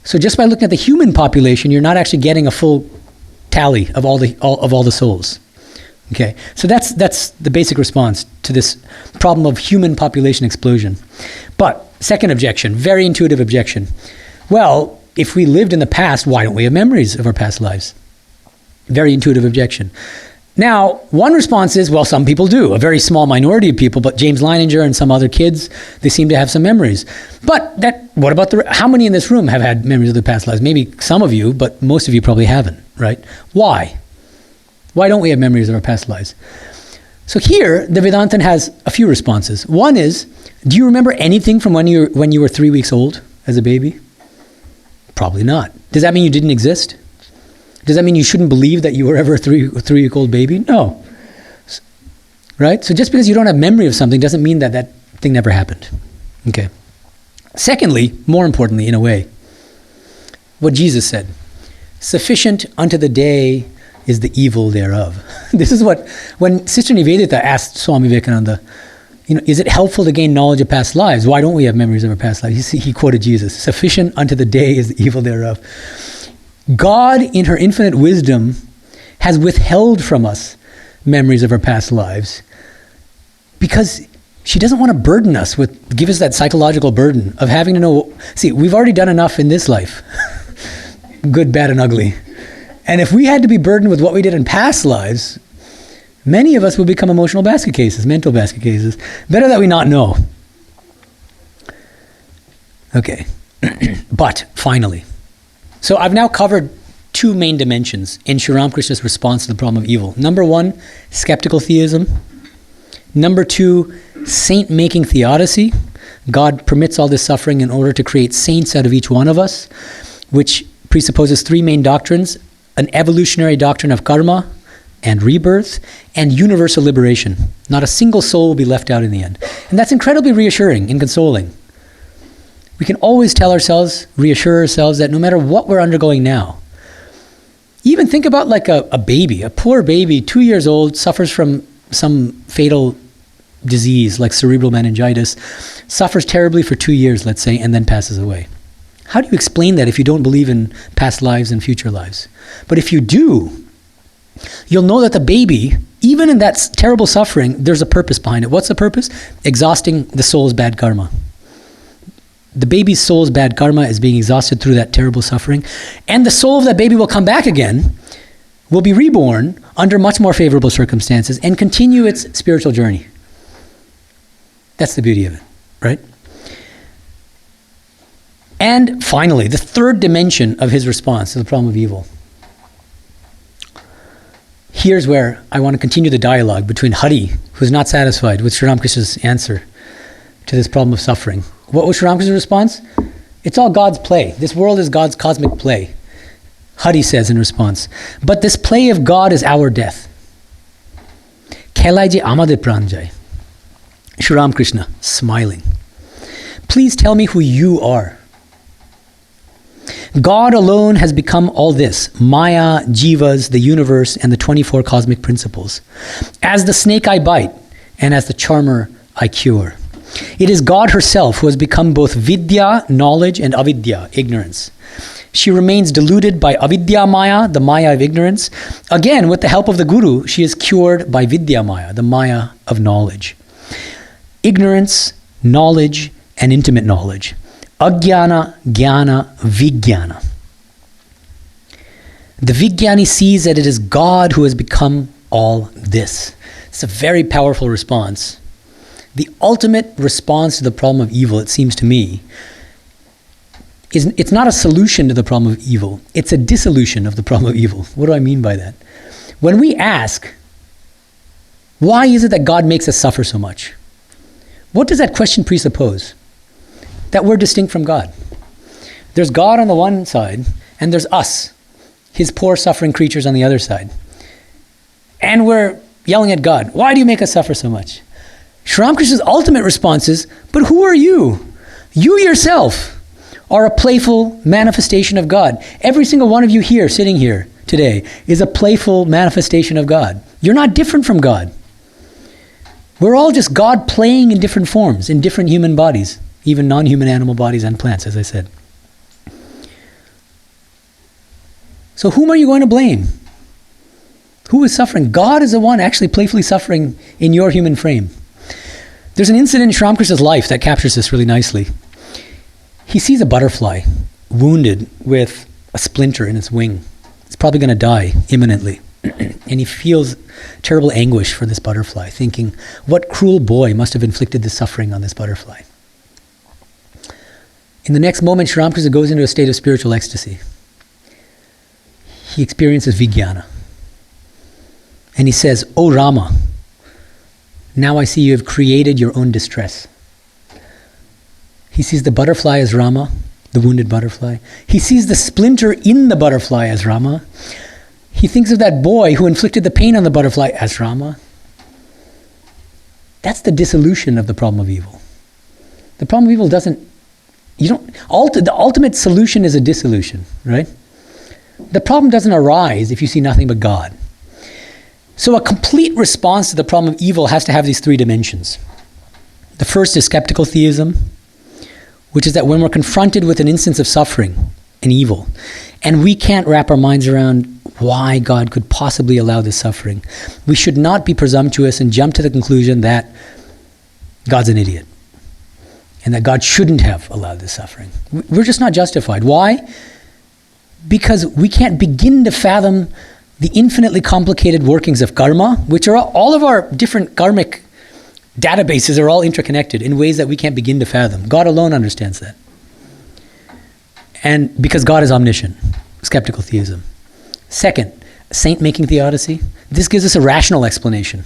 So just by looking at the human population, you're not actually getting a full tally of all the souls. Okay, so that's the basic response to this problem of human population explosion. But second objection, very intuitive objection. Well, if we lived in the past, why don't we have memories of our past lives? Very intuitive objection. Now, one response is, well, some people do, a very small minority of people, but James Leininger and some other kids, they seem to have some memories. But what about how many in this room have had memories of their past lives? Maybe some of you, but most of you probably haven't, right? Why? Why don't we have memories of our past lives? So here, the Vedantin has a few responses. One is, do you remember anything from when you were 3 weeks old as a baby? Probably not. Does that mean you didn't exist? Does that mean you shouldn't believe that you were ever a three-week-old baby? No. Right? So just because you don't have memory of something doesn't mean that thing never happened. Okay. Secondly, more importantly in a way, what Jesus said, sufficient unto the day is the evil thereof. This is what, when Sister Nivedita asked Swami Medhananda, is it helpful to gain knowledge of past lives? Why don't we have memories of our past lives? He quoted Jesus, sufficient unto the day is the evil thereof. God, in her infinite wisdom, has withheld from us memories of our past lives because she doesn't want to burden us give us that psychological burden of having to know, see, we've already done enough in this life, good, bad, and ugly. And if we had to be burdened with what we did in past lives, many of us would become emotional basket cases, mental basket cases. Better that we not know. Okay, but finally, so I've now covered 2 main dimensions in Sri Ramakrishna's response to the problem of evil. Number 1, skeptical theism. Number 2, saint-making theodicy. God permits all this suffering in order to create saints out of each one of us, which presupposes 3 main doctrines: an evolutionary doctrine of karma and rebirth and universal liberation. Not a single soul will be left out in the end. And that's incredibly reassuring and consoling. We can always tell ourselves, reassure ourselves that no matter what we're undergoing now, even think about like a baby, a poor baby, 2 years old, suffers from some fatal disease like cerebral meningitis, suffers terribly for 2 years, let's say, and then passes away. How do you explain that if you don't believe in past lives and future lives? But if you do, you'll know that the baby, even in that terrible suffering, there's a purpose behind it. What's the purpose? Exhausting the soul's bad karma. The baby's soul's bad karma is being exhausted through that terrible suffering. And the soul of that baby will come back again, will be reborn under much more favorable circumstances and continue its spiritual journey. That's the beauty of it, right? And finally, the third dimension of his response to the problem of evil. Here's where I want to continue the dialogue between Hari, who's not satisfied with Sri Ramakrishna's answer to this problem of suffering. What was Sri Ramakrishna's response? It's all God's play. This world is God's cosmic play. Hari says in response, but this play of God is our death. Kelai je amade pranjai. Sri Ramakrishna, smiling. Please tell me who you are. God alone has become all this, Maya, Jivas, the universe, and the 24 cosmic principles. As the snake I bite, and as the charmer I cure. It is God herself who has become both Vidya, knowledge, and Avidya, ignorance. She remains deluded by Avidya Maya, the Maya of ignorance. Again, with the help of the Guru, she is cured by Vidya Maya, the Maya of knowledge. Ignorance, knowledge, and intimate knowledge. Ajnana, Jnana, Vijnana. The Vijnani sees that it is God who has become all this. It's a very powerful response. The ultimate response to the problem of evil, it seems to me, it's not a solution to the problem of evil. It's a dissolution of the problem of evil. What do I mean by that? When we ask, why is it that God makes us suffer so much? What does that question presuppose? That we're distinct from God. There's God on the one side, and there's us, his poor suffering creatures on the other side. And we're yelling at God, why do you make us suffer so much? Sri Ramakrishna's ultimate response is, but who are you? You yourself are a playful manifestation of God. Every single one of you here, sitting here today, is a playful manifestation of God. You're not different from God. We're all just God playing in different forms, in different human bodies, even non-human animal bodies and plants, as I said. So whom are you going to blame? Who is suffering? God is the one actually playfully suffering in your human frame. There's an incident in Sri Ramakrishna's life that captures this really nicely. He sees a butterfly wounded with a splinter in its wing. It's probably going to die imminently. And he feels terrible anguish for this butterfly, thinking, what cruel boy must have inflicted this suffering on this butterfly? In the next moment, Sri Ramakrishna goes into a state of spiritual ecstasy. He experiences Vijnana. And he says, "O Rama, now I see you have created your own distress." He sees the butterfly as Rama, the wounded butterfly. He sees the splinter in the butterfly as Rama. He thinks of that boy who inflicted the pain on the butterfly as Rama. That's the dissolution of the problem of evil. The problem of evil the ultimate solution is a dissolution, right? The problem doesn't arise if you see nothing but God. So a complete response to the problem of evil has to have these three dimensions. The first is skeptical theism, which is that when we're confronted with an instance of suffering and evil, and we can't wrap our minds around why God could possibly allow this suffering, we should not be presumptuous and jump to the conclusion that God's an idiot and that God shouldn't have allowed this suffering. We're just not justified. Why? Because we can't begin to fathom the infinitely complicated workings of karma, which are all of our different karmic databases are all interconnected in ways that we can't begin to fathom. God alone understands that. And because God is omniscient, skeptical theism. Second, saint-making theodicy. This gives us a rational explanation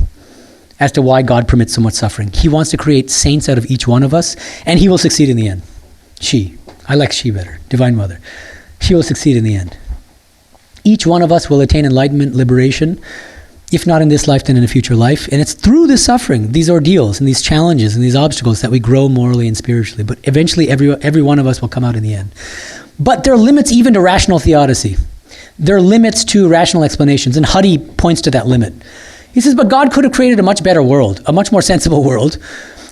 as to why God permits so much suffering. He wants to create saints out of each one of us, and he will succeed in the end. I like she better, Divine Mother. She will succeed in the end. Each one of us will attain enlightenment, liberation, if not in this life, then in a future life. And it's through this suffering, these ordeals, and these challenges, and these obstacles that we grow morally and spiritually. But eventually, every one of us will come out in the end. But there are limits even to rational theodicy. There are limits to rational explanations, and Hari points to that limit. He says, but God could have created a much better world, a much more sensible world.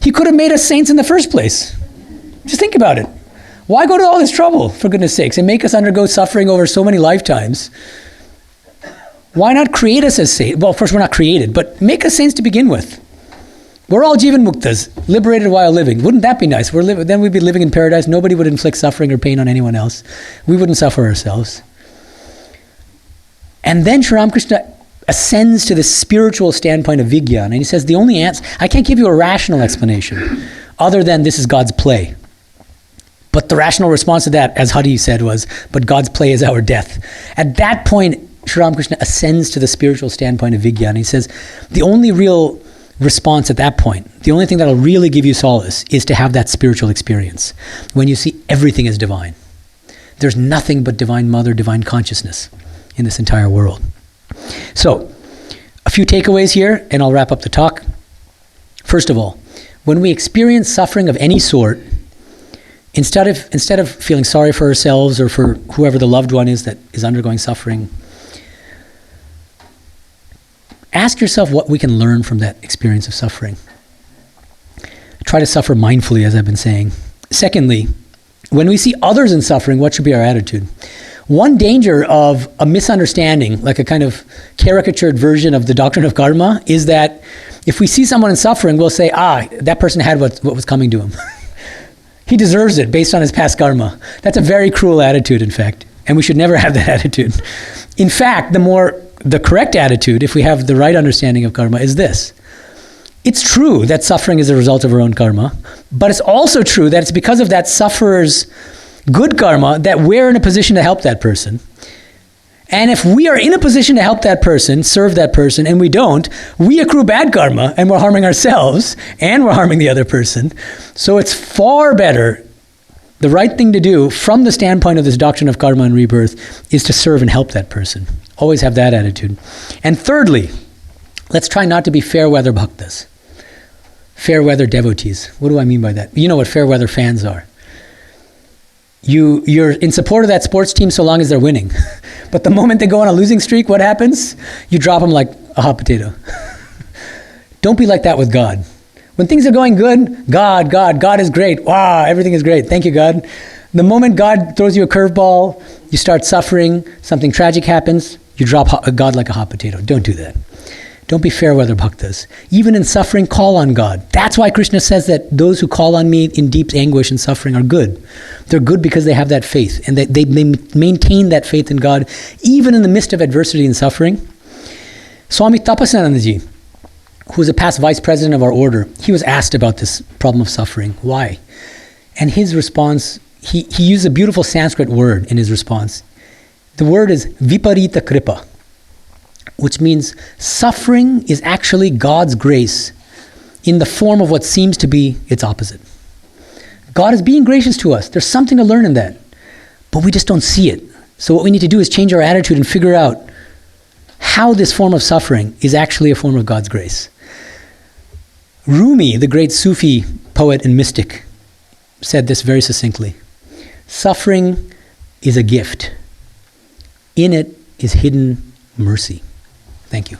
He could have made us saints in the first place. Just think about it. Why go to all this trouble, for goodness sakes, and make us undergo suffering over so many lifetimes? Why not create us as saints? Well, first, we're not created, but make us saints to begin with. We're all Jivan Muktas, liberated while living. Wouldn't that be nice? Then we'd be living in paradise. Nobody would inflict suffering or pain on anyone else. We wouldn't suffer ourselves. And then Sri Ramakrishna ascends to the spiritual standpoint of Vijnana. And he says, the only answer, I can't give you a rational explanation other than this is God's play. But the rational response to that, as Hari said, was, but God's play is our death. At that point, Sri Ramakrishna ascends to the spiritual standpoint of Vijnana. He says, the only real response at that point, the only thing that'll really give you solace is to have that spiritual experience when you see everything as divine. There's nothing but divine mother, divine consciousness in this entire world. So, a few takeaways here, and I'll wrap up the talk. First of all, when we experience suffering of any sort, instead of feeling sorry for ourselves or for whoever the loved one is that is undergoing suffering, ask yourself what we can learn from that experience of suffering. Try to suffer mindfully, as I've been saying. Secondly, when we see others in suffering, what should be our attitude? One danger of a misunderstanding, like a kind of caricatured version of the doctrine of karma, is that if we see someone in suffering, we'll say, that person had what was coming to him. He deserves it based on his past karma. That's a very cruel attitude, in fact, and we should never have that attitude. In fact, the correct attitude, if we have the right understanding of karma, is this. It's true that suffering is a result of our own karma, but it's also true that it's because of that sufferer's good karma that we're in a position to help that person. And if we are in a position to help that person, serve that person, and we don't, we accrue bad karma, and we're harming ourselves, and we're harming the other person. So it's far better, the right thing to do from the standpoint of this doctrine of karma and rebirth is to serve and help that person. Always have that attitude. And thirdly, let's try not to be fair weather bhaktas. Fair weather devotees. What do I mean by that? You know what fair weather fans are. You're in support of that sports team so long as they're winning. But the moment they go on a losing streak, what happens? You drop them like a hot potato. Don't be like that with God. When things are going good, God is great. Wow, everything is great. Thank you, God. The moment God throws you a curveball, you start suffering, something tragic happens, you drop God like a hot potato. Don't do that. Don't be fair weather bhaktas. Even in suffering, call on God. That's why Krishna says that those who call on me in deep anguish and suffering are good. They're good because they have that faith, and they maintain that faith in God, even in the midst of adversity and suffering. Swami Tapasanandaji, who was a past vice president of our order, he was asked about this problem of suffering. Why? And his response, he used a beautiful Sanskrit word in his response. The word is viparita kripa, which means suffering is actually God's grace in the form of what seems to be its opposite. God is being gracious to us. There's something to learn in that, but we just don't see it. So what we need to do is change our attitude and figure out how this form of suffering is actually a form of God's grace. Rumi, the great Sufi poet and mystic, said this very succinctly. Suffering is a gift. In it is hidden mercy. Thank you.